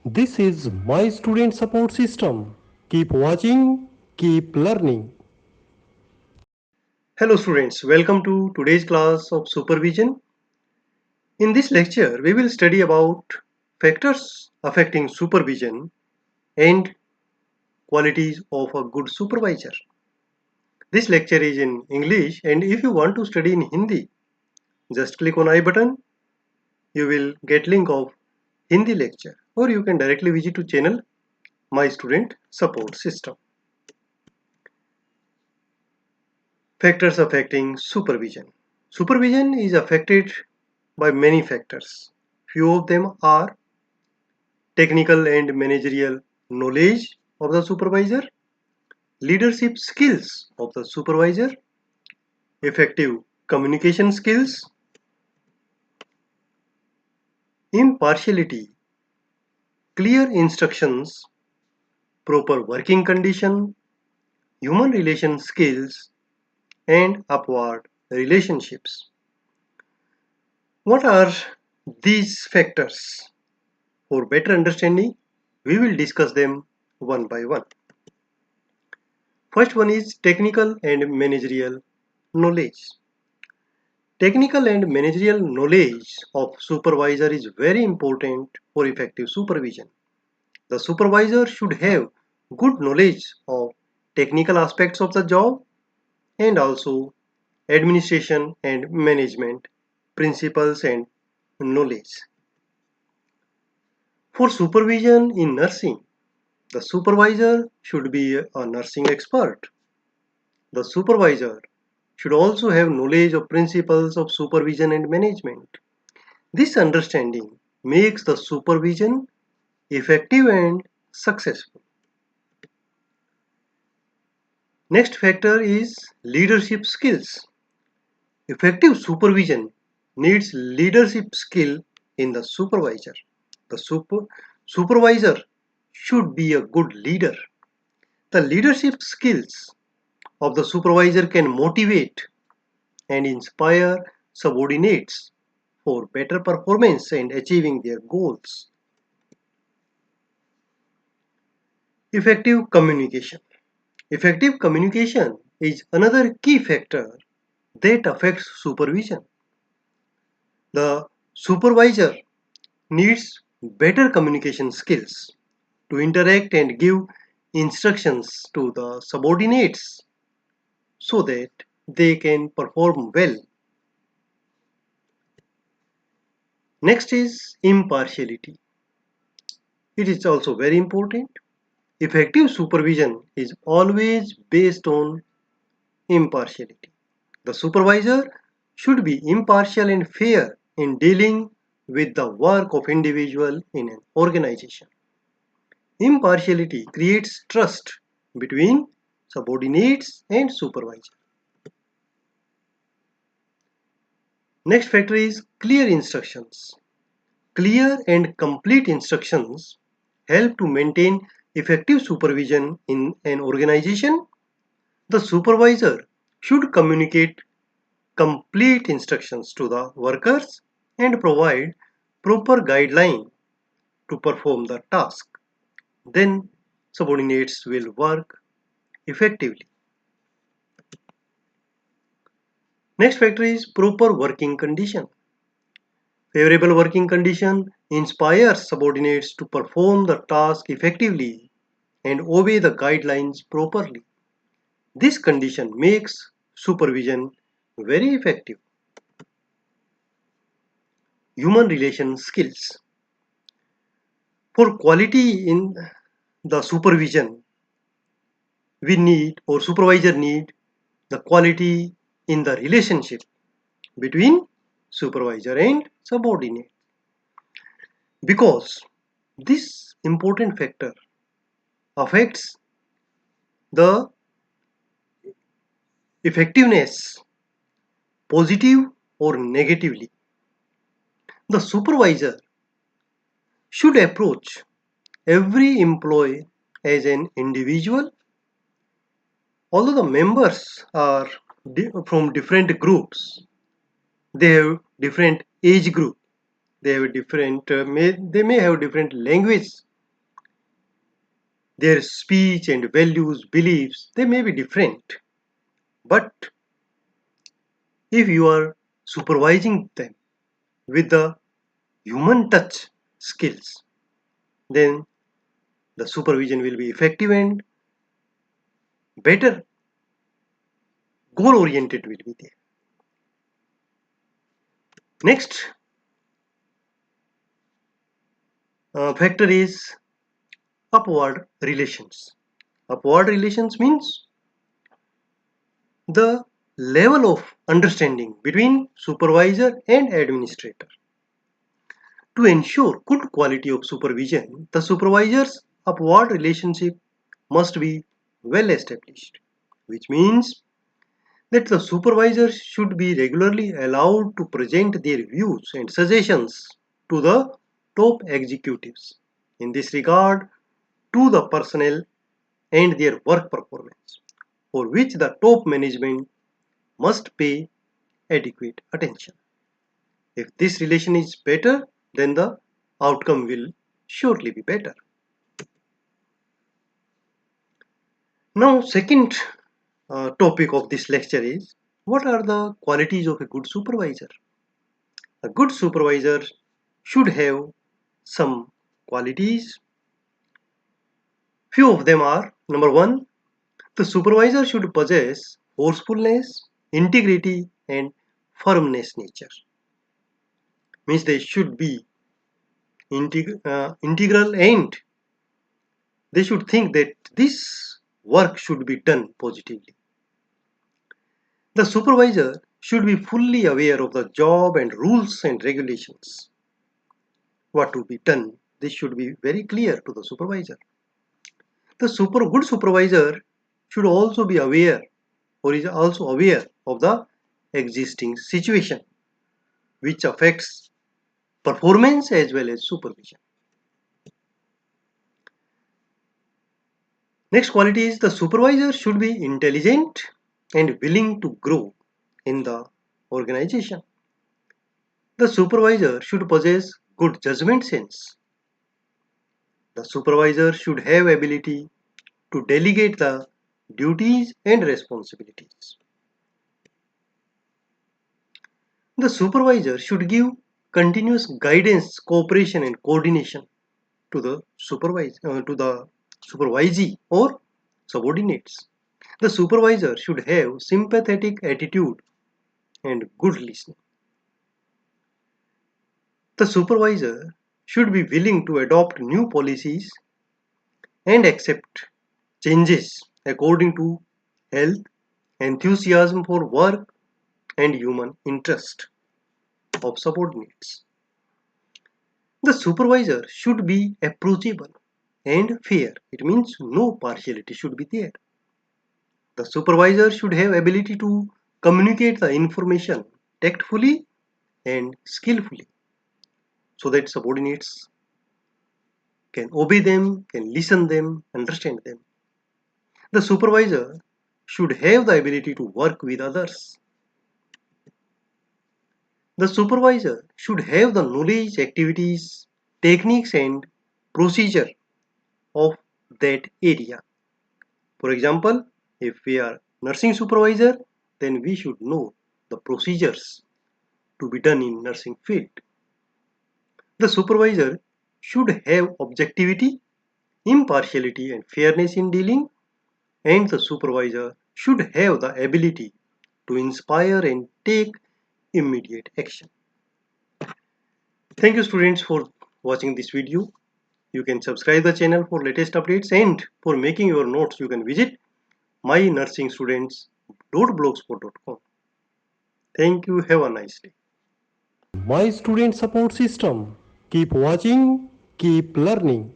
This is my student support system. Keep watching, keep learning. Hello students, welcome to today's class of supervision. In this lecture, we will study about factors affecting supervision and qualities of a good supervisor. This lecture is in English, and if you want to study in Hindi, just click on I button. You will get link of Hindi lecture, or you can directly visit to channel My Student Support System. Factors affecting supervision. Supervision is affected by many factors. Few of them are technical and managerial knowledge of the supervisor, leadership skills of the supervisor, effective communication skills, impartiality, clear instructions, proper working condition, human relation skills, and upward relationships. What are these factors? For better understanding, we will discuss them one by one. First one is technical and managerial knowledge. Technical and managerial knowledge of supervisor is very important for effective supervision. The supervisor should have good knowledge of technical aspects of the job and also administration and management principles and knowledge. For supervision in nursing, the supervisor should be a nursing expert. The supervisor should also have knowledge of principles of supervision and management. This understanding makes the supervision effective and successful. Next factor is leadership skills. Effective supervision needs leadership skill in the supervisor. The supervisor should be a good leader. The leadership skills of the supervisor can motivate and inspire subordinates for better performance and achieving their goals. Effective communication. Effective communication is another key factor that affects supervision. The supervisor needs better communication skills to interact and give instructions to the subordinates so that they can perform well. Next is impartiality. It is also very important. Effective supervision is always based on impartiality. The supervisor should be impartial and fair in dealing with the work of individual in an organization. Impartiality creates trust between subordinates and supervisor. Next factor is clear instructions. Clear and complete instructions help to maintain effective supervision in an organization. The supervisor should communicate complete instructions to the workers and provide proper guideline to perform the task. Then subordinates will work effectively. Next factor is proper working condition. Favorable working condition inspires subordinates to perform the task effectively and obey the guidelines properly. This condition makes supervision very effective. Human relation skills. For quality in the supervision, we need or supervisor need the quality in the relationship between supervisor and subordinate, because this important factor affects the effectiveness positive or negatively. The supervisor should approach every employee as an individual. Although the members are from different groups, they have different age group, they have different they may have different language Their speech and values, beliefs, they may be different. But if you are supervising them with the human touch skills, then the supervision will be effective and better goal oriented will be there. Next factor is upward relations. Upward relations means the level of understanding between supervisor and administrator. To ensure good quality of supervision, the supervisor's upward relationship must be well established, which means that the supervisor should be regularly allowed to present their views and suggestions to the top executives. In this regard, to the personnel and their work performance, for which the top management must pay adequate attention. If this relation is better, then the outcome will surely be better. Now, second topic of this lecture is what are the qualities of a good supervisor? A good supervisor should have some qualities. Few of them are: number one, the supervisor should possess forcefulness, integrity, and firmness nature. Means they should be integral, and they should think that this work should be done positively. The supervisor should be fully aware of the job and rules and regulations. What to be done, this should be very clear to the supervisor. The good supervisor should also be aware or is also aware of the existing situation which affects performance as well as supervision. Next quality is the supervisor should be intelligent and willing to grow in the organization. The supervisor should possess good judgment sense. The supervisor should have ability to delegate the duties and responsibilities. The supervisor should give continuous guidance, cooperation, and coordination to the supervisee or subordinates. The supervisor should have sympathetic attitude and good listening. The supervisor should be willing to adopt new policies and accept changes according to health, enthusiasm for work, and human interest of subordinates. The supervisor should be approachable and fair. It means no partiality should be there. The supervisor should have ability to communicate the information tactfully and skillfully so that subordinates can obey them, can listen them, understand them. The supervisor should have the ability to work with others. The supervisor should have the knowledge, activities, techniques, and procedure of that area. For example, if we are nursing supervisor, then we should know the procedures to be done in nursing field. The supervisor should have objectivity, impartiality, and fairness in dealing, and the supervisor should have the ability to inspire and take immediate action. Thank you students for watching this video. You can subscribe the channel for latest updates, and for making your notes you can visit mynursingstudents.blogspot.com. Thank you. Have a nice day. My student support system. Keep watching, keep learning.